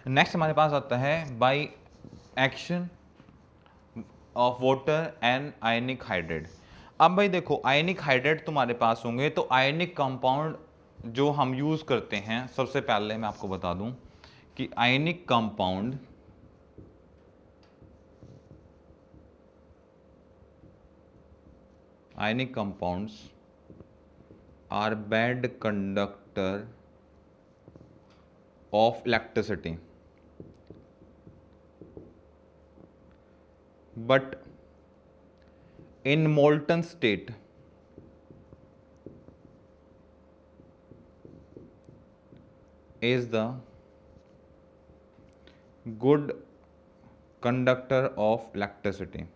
Next हमारे पास आता है by action of water and ionic hydrate. अब भाई देखो, आयनिक हाइड्रेट तुम्हारे पास होंगे तो आयनिक कंपाउंड जो हम यूज करते हैं, सबसे पहले मैं आपको बता दूं कि ionic compound ionic compounds are bad conductor of electricity, but in molten state is the good conductor of electricity।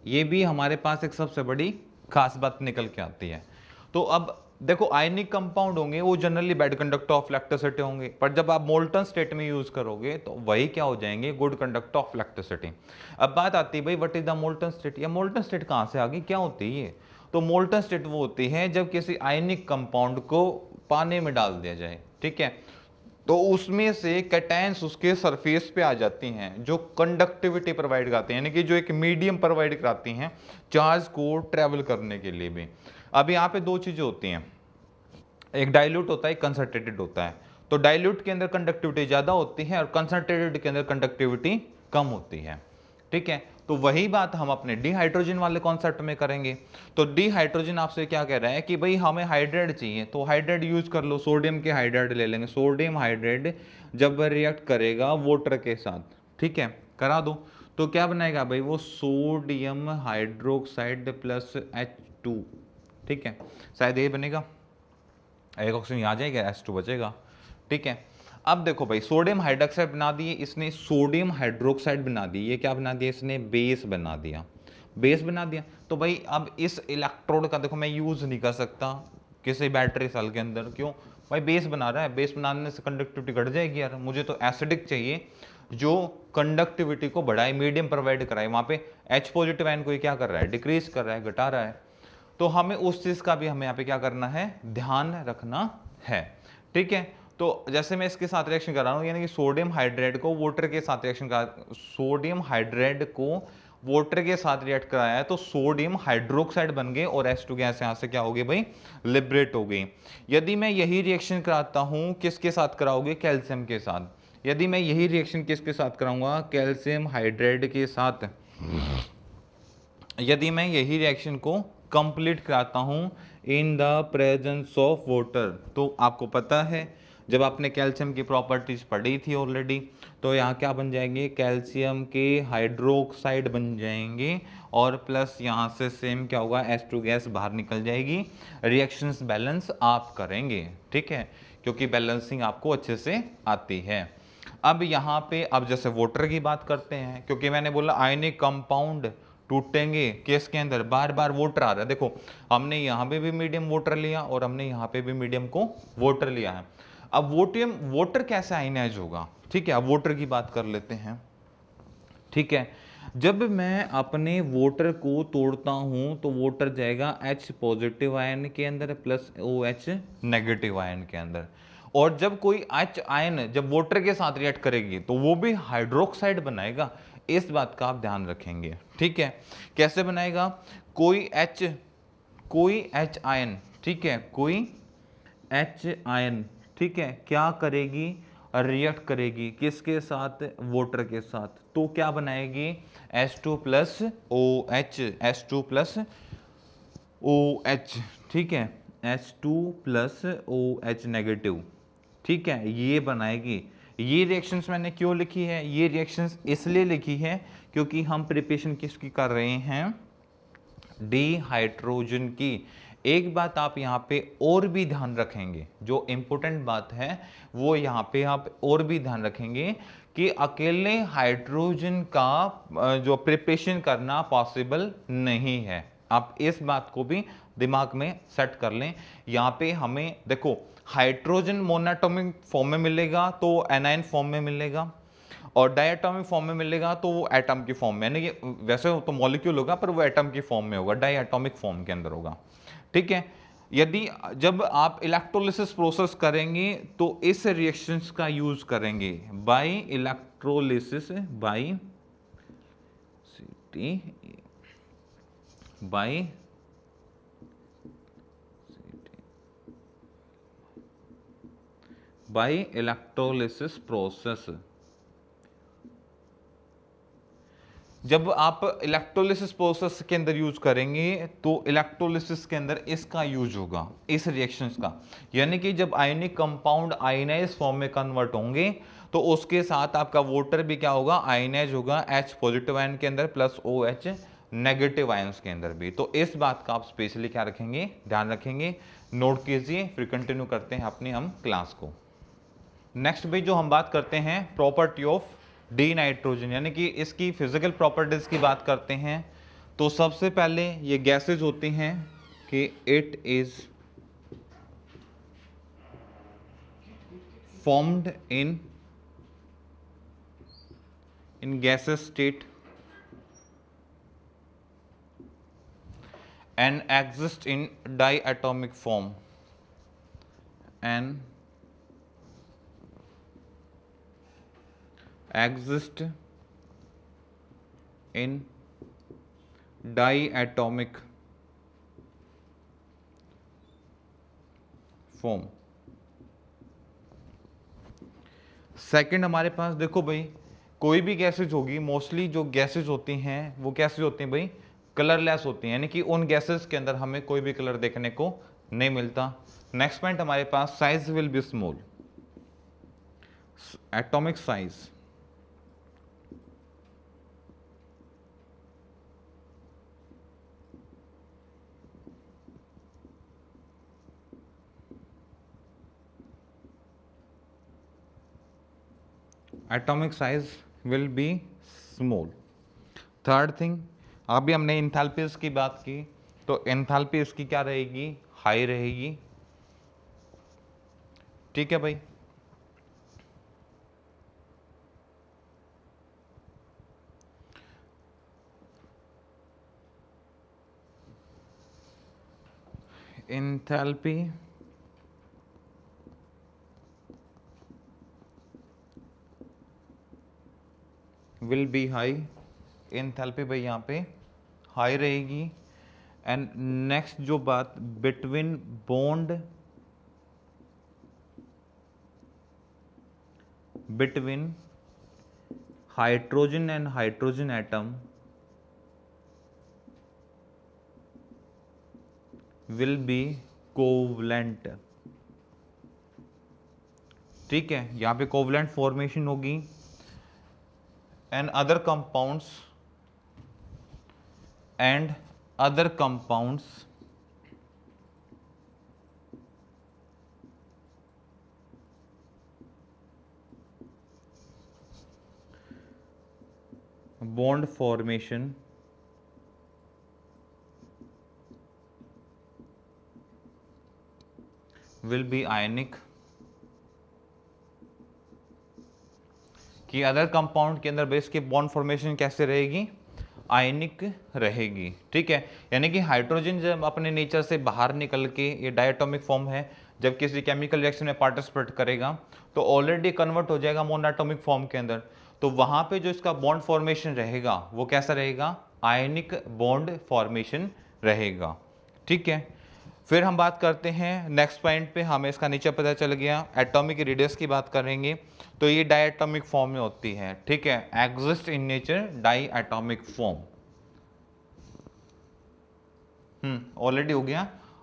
ये भी हमारे पास एक सबसे बड़ी खास बात निकल के आती है। तो अब देखो, आयनिक कंपाउंड होंगे वो generally bad conductor of electricity होंगे, पर जब आप मोल्टन स्टेट में यूज करोगे तो वही क्या हो जाएंगे, गुड कंडक्टर ऑफ इलेक्ट्रिसिटी। अब बात आती है भाई what is the molten state, या मोल्टन स्टेट कहां से आ गई, क्या होती है ये? तो मोल्टन स्टेट वो होती है जब किसी आयनिक कंपाउंड को पानी में डाल दिया जाए, ठीक है, तो उसमें से कैटायंस उसके सरफेस पे आ जाती हैं जो कंडक्टिविटी प्रोवाइड कराती हैं, यानी कि जो एक मीडियम प्रोवाइड कराती हैं चार्ज को ट्रेवल करने के लिए भी। अब यहाँ पे दो चीजें होती हैं, एक डाइल्यूट होता है, एक कंसंट्रेटेड होता है। तो डाइल्यूट के अंदर कंडक्टिविटी ज्यादा होती है और कंसंट्रेटेड के अंदर कंडक्टिविटी कम होती है, ठीक है। तो वही बात हम अपने डिहाइड्रोजन वाले कॉन्सेप्ट में करेंगे। तो डिहाइड्रोजन आपसे क्या कह रहा है कि भाई हमें हाइड्रेट चाहिए, तो हाइड्रेट यूज कर लो, सोडियम के हाइड्रेट ले लेंगे। सोडियम हाइड्रेट जब रिएक्ट करेगा वाटर के साथ, ठीक है, करा दो, तो क्या बनाएगा भाई, वो सोडियम हाइड्रोक्साइड प्लस H2, ठीक है, शायद ये बनेगा, एक ऑक्सीजन आ जाएगा, H2 बचेगा, ठीक है। अब देखो भाई, सोडियम हाइड्रोक्साइड बना दिए इसने, सोडियम हाइड्रोक्साइड बना दी, ये क्या बना दिया इसने, बेस बना दिया, बेस बना दिया। तो भाई अब इस इलेक्ट्रोड का देखो मैं यूज नहीं कर सकता किसी बैटरी सेल के अंदर, क्यों भाई, बेस बना रहा है, बेस बनाने से कंडक्टिविटी घट जाएगी यार, मुझे तो एसिडिक चाहिए जो कंडक्टिविटी को बढ़ाए, मीडियम प्रोवाइड कराए। वहां पे H पॉजिटिव आयन को क्या कर रहा है, डिक्रीज कर रहा है, घटा रहा है। तो हमें उस चीज का भी हमें यहाँ पे क्या करना है, ध्यान रखना है, ठीक है। तो जैसे मैं इसके साथ रिएक्शन कर रहा हूँ, यानी कि सोडियम हाइड्रेट को वाटर के साथ रिएक्शन करा, सोडियम हाइड्रेट को वाटर के साथ रिएक्ट कराया है, तो सोडियम हाइड्रोक्साइड बन गए और H2 गैस यहाँ से क्या हो गई भाई, लिबरेट हो गई। यदि मैं यही रिएक्शन कराता हूँ, किसके साथ कराओगे, कैल्शियम के साथ। यदि मैं यही रिएक्शन किसके साथ कराऊंगा, कैल्शियम हाइड्रेट के साथ, यदि मैं यही रिएक्शन को कंप्लीट कराता हूं in the presence of water, तो आपको पता है जब आपने कैल्शियम की प्रॉपर्टीज पढ़ी थी ऑलरेडी, तो यहाँ क्या बन जाएंगे, कैल्शियम के हाइड्रोक्साइड बन जाएंगे, और प्लस यहाँ से सेम क्या होगा, H2 गैस बाहर निकल जाएगी। रिएक्शंस बैलेंस आप करेंगे, ठीक है, क्योंकि बैलेंसिंग आपको अच्छे से आती है। अब यहाँ पे अब जैसे वाटर की बात करते हैं, क्योंकि मैंने बोला आयनिक कंपाउंड टूटेंगे केस के अंदर, बार बार वाटर आ रहा है। देखो हमने यहाँ पे भी मीडियम वाटर लिया और हमने यहाँ पे भी मीडियम को वाटर लिया है। अब वोटियम वाटर कैसे आयनाइज होगा, ठीक है, अब वाटर की बात कर लेते हैं, ठीक है। जब मैं अपने वाटर को तोड़ता हूं तो वाटर जाएगा H पॉजिटिव आयन के अंदर प्लस OH नेगेटिव आयन के अंदर, और जब कोई H आयन जब वाटर के साथ रिएक्ट करेगी तो वो भी हाइड्रोक्साइड बनाएगा, इस बात का आप ध्यान रखेंगे, ठीक है। कैसे बनाएगा, कोई H आयन, ठीक है, कोई H आयन, ठीक है, क्या करेगी, रिएक्ट करेगी किसके साथ, वाटर के साथ, तो क्या बनाएगी, H2 plus OH, H2 plus OH, ठीक है, H2 प्लस OH नेगेटिव, ठीक है, ये बनाएगी। ये रिएक्शंस मैंने क्यों लिखी है, ये रिएक्शंस इसलिए लिखी है क्योंकि हम प्रिपरेशन किसकी कर रहे हैं, डिहाइड्रोजन की। एक बात आप यहाँ पे और भी ध्यान रखेंगे, जो इंपॉर्टेंट बात है वो यहाँ पे आप और भी ध्यान रखेंगे कि अकेले हाइड्रोजन का जो प्रिपरेशन करना पॉसिबल नहीं है। आप इस बात को भी दिमाग में सेट कर लें। यहाँ पे हमें देखो, हाइड्रोजन मोनोएटॉमिक फॉर्म में मिलेगा तो एनायन फॉर्म में मिलेगा, और डायटोमिक फॉर्म में मिलेगा तो वो एटम की फॉर्म में, यानी कि वैसे तो मॉलिक्यूल होगा पर वो एटम की फॉर्म में होगा, डायटोमिक फॉर्म के अंदर होगा, ठीक है। यदि जब आप इलेक्ट्रोलिसिस प्रोसेस करेंगे तो इस रिएक्शंस का यूज करेंगे, by electrolysis, by by by electrolysis process. जब आप इलेक्ट्रोलिसिस प्रोसेस के अंदर यूज करेंगे तो इलेक्ट्रोलिसिस के अंदर इसका यूज होगा, इस रिएक्शंस का। यानी कि जब आयनिक कंपाउंड आयनाइज फॉर्म में कन्वर्ट होंगे तो उसके साथ आपका वाटर भी क्या होगा, आयनाइज होगा, H पॉजिटिव आयन के अंदर प्लस OH नेगेटिव आयंस के अंदर भी। तो इस बात का आप स्पेशली क्या रखेंगे, ध्यान रखेंगे, नोट कीजिए। फिर कंटिन्यू करते हैं अपनी हम क्लास को। नेक्स्ट भाई जो हम बात करते हैं प्रॉपर्टी ऑफ डी नाइट्रोजन, यानी कि इसकी फिजिकल प्रॉपर्टीज की बात करते हैं। तो सबसे पहले ये गैसेज होती हैं कि it is formed in gases state and exist in diatomic form and exist in diatomic form। Second हमारे पास देखो भाई, कोई भी गैसेज होगी, मोस्टली जो गैसेज होती हैं वो कैसे होती हैं भाई, कलरलेस होती हैं, यानी कि उन गैसेज के अंदर हमें कोई भी कलर देखने को नहीं मिलता। नेक्स्ट पॉइंट हमारे पास, size will be small, atomic size atomic size will be small. Third thing, अभी हमने एंथैल्पीज की बात की, तो एंथैल्पी इसकी क्या रहेगी, हाई रहेगी। ठीक है भाई। Enthalpy will be high, enthalpy भाई यहाँ पे हाई रहेगी। एंड नेक्स्ट जो बात, between bond between hydrogen and hydrogen atom will be covalent. ठीक है, यहां पे कोवलेंट फॉर्मेशन होगी। And other compounds bond formation will be ionic, कि अदर कंपाउंड के अंदर बेस की बॉन्ड फॉर्मेशन कैसे रहेगी, आयनिक रहेगी। ठीक है, यानी कि हाइड्रोजन जब अपने नेचर से बाहर निकल के, ये डायटोमिक फॉर्म है, जब किसी केमिकल रिएक्शन में पार्टिसिपेट करेगा तो ऑलरेडी कन्वर्ट हो जाएगा मोनोएटॉमिक फॉर्म के अंदर। तो वहां पे जो इसका बॉन्ड फॉर्मेशन रहेगा वो कैसा रहेगा, आयनिक बॉन्ड फॉर्मेशन रहेगा। ठीक है, फिर हम बात करते हैं नेक्स्ट पॉइंट पे, हमें इसका नीचे पता चल गया। एटॉमिक रेडियस की बात करेंगे तो ये डायटोमिक फॉर्म में होती है। ठीक है, exist in nature diatomic form, already हो गया,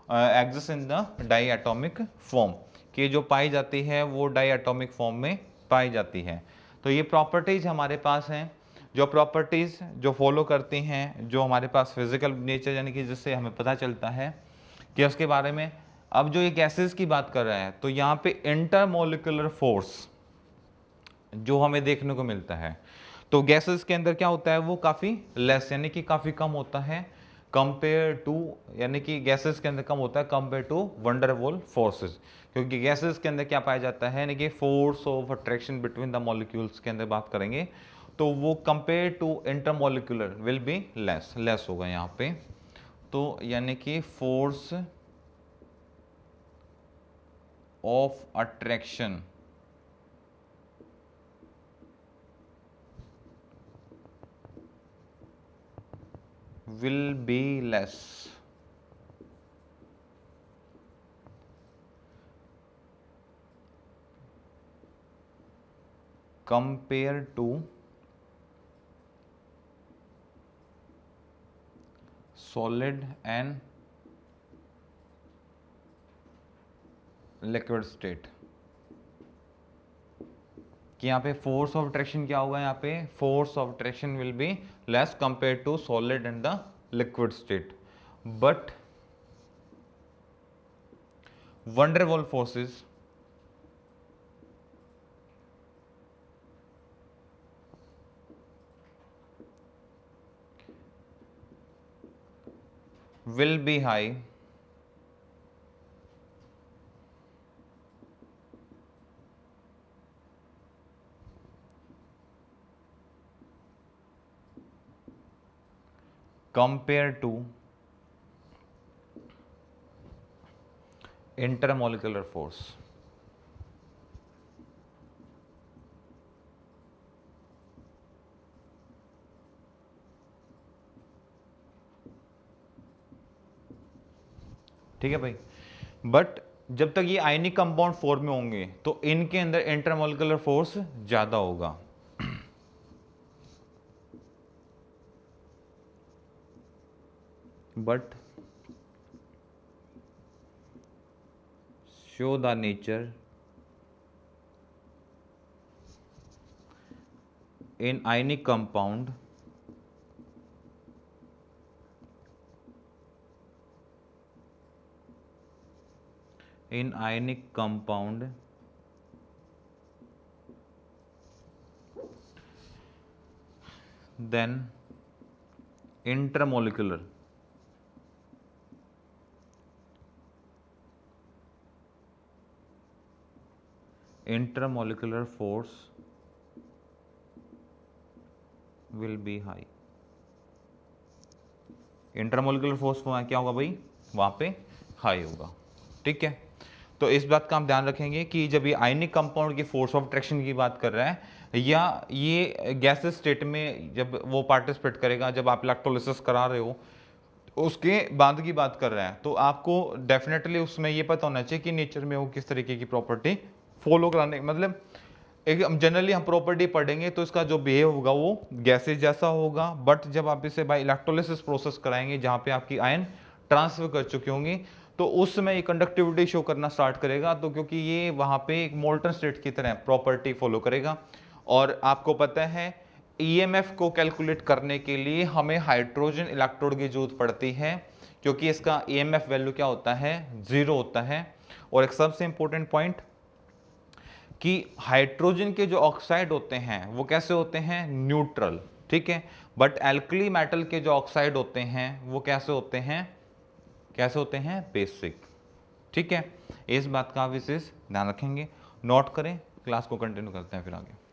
exist in the diatomic form, कि जो पाई जाती है वो डायटोमिक फॉर्म में पाई जाती है। तो ये प्रॉपर्टीज हमारे पास हैं, जो प्रॉपर्टीज जो फॉलो करती हैं, जो हमारे पास फिजिकल नेचर, यानी कि जिससे हमें पता चलता है कि उसके बारे में। अब जो ये गैसेस की बात कर रहा है तो यहाँ पे इंटरमोलिकुलर फोर्स जो हमें देखने को मिलता है, तो गैसेस के अंदर क्या होता है, वो काफ़ी लेस, यानी कि काफ़ी कम होता है कंपेयर टू, यानी कि गैसेस के अंदर कम होता है कंपेयर टू वंडरवॉल फोर्सेस। क्योंकि गैसेस के अंदर क्या पाया जाता है, यानी कि force of attraction between the molecules के अंदर बात करेंगे तो वो compare to intermolecular will be less होगा यहाँ पे। तो यानी कि force of attraction will be less compared to solid and liquid state। कि यहाँ पे फोर्स ऑफ अट्रैक्शन क्या होगा, यहाँ पे force of attraction will be less compare to solid and the liquid state, but van der Waals forces will be high compared to intermolecular force। ठीक है भाई, बट जब तक ये आयनिक कंपाउंड फॉर्म में होंगे तो इनके अंदर इंटरमोलिकुलर फोर्स ज्यादा होगा। But show the nature in ionic compound then intermolecular force will be high। Intermolecular force क्या होगा भाई, वहां पे हाई होगा। ठीक है, तो इस बात का हम ध्यान रखेंगे कि जब ये आयनिक कंपाउंड की फोर्स ऑफ अट्रैक्शन की बात कर रहा है या ये गैसेस स्टेट में जब वो पार्टिसिपेट करेगा, जब आप इलेक्ट्रोलिसिस करा रहे हो उसके बाद की बात कर रहे हैं, तो आपको डेफिनेटली उसमें ये पता होना चाहिए कि नेचर में वो किस तरीके की प्रॉपर्टी फॉलो कराने, मतलब एक जनरली हम प्रॉपर्टी पढ़ेंगे तो इसका जो बिहेव होगा वो गैसेज जैसा होगा, बट जब आप इसे बाय इलेक्ट्रोलिसिस प्रोसेस कराएंगे जहां पे आपकी आयन ट्रांसफर कर चुकी होंगी तो उस समय ये कंडक्टिविटी शो करना स्टार्ट करेगा। तो क्योंकि ये वहां पे एक मोल्टन स्टेट की तरह प्रॉपर्टी फॉलो करेगा, और आपको पता है ईएमएफ को कैलकुलेट करने के लिए हमें हाइड्रोजन इलेक्ट्रोड की जरूरत पड़ती है, क्योंकि इसका ईएमएफ वैल्यू क्या होता है, 0 होता है। और एक सबसे इंपॉर्टेंट पॉइंट कि हाइड्रोजन के जो ऑक्साइड होते हैं वो कैसे होते हैं, न्यूट्रल। ठीक है, बट एल्कली मेटल के जो ऑक्साइड होते हैं वो कैसे होते हैं, बेसिक। ठीक है, इस बात का विशेष ध्यान रखेंगे, नोट करें। क्लास को कंटिन्यू करते हैं फिर आगे।